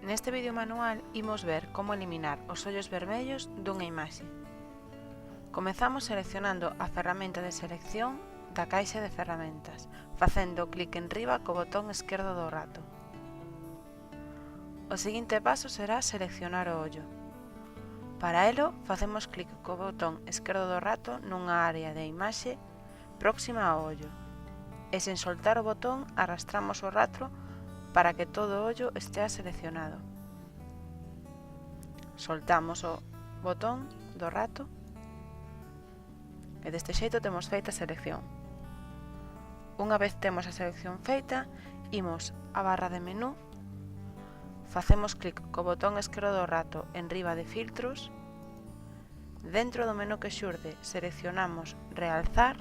Neste vídeo manual imos ver como eliminar os ollos vermellos dunha imaxe. Comezamos seleccionando a ferramenta de selección da caixa de ferramentas, facendo clic enriba co botón esquerdo do rato. O seguinte paso será seleccionar o ollo. Para elo, facemos clic co botón esquerdo do rato nunha área de imaxe próxima ao ollo e sen soltar o botón arrastramos o rato para que todo o ollo estea seleccionado. Soltamos o botón do rato e deste xeito temos feita a selección. Unha vez temos a selección feita, imos á barra de menú, facemos clic co botón esquerdo do rato enriba de filtros, dentro do menú que xurde seleccionamos realzar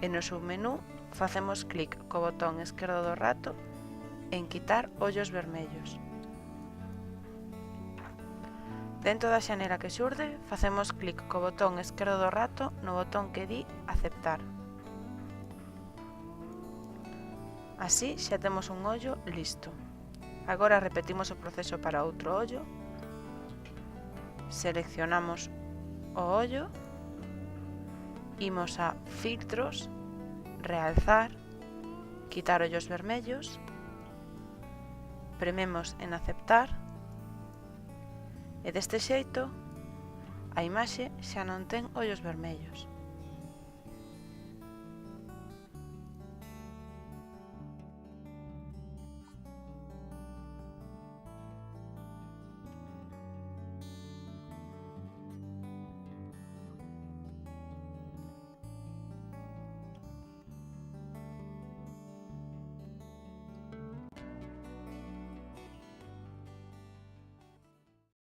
e no submenú facemos clic co botón esquerdo do rato en quitar ollos vermellos. Dentro da xanela que xurde, facemos clic co botón esquerdo do rato no botón que di aceptar. Así xa temos un ollo listo. Agora repetimos o proceso para outro ollo. Seleccionamos o ollo, imos a filtros, realzar, quitar ollos vermellos, prememos en aceptar e deste xeito a imaxe xa non ten ollos vermellos.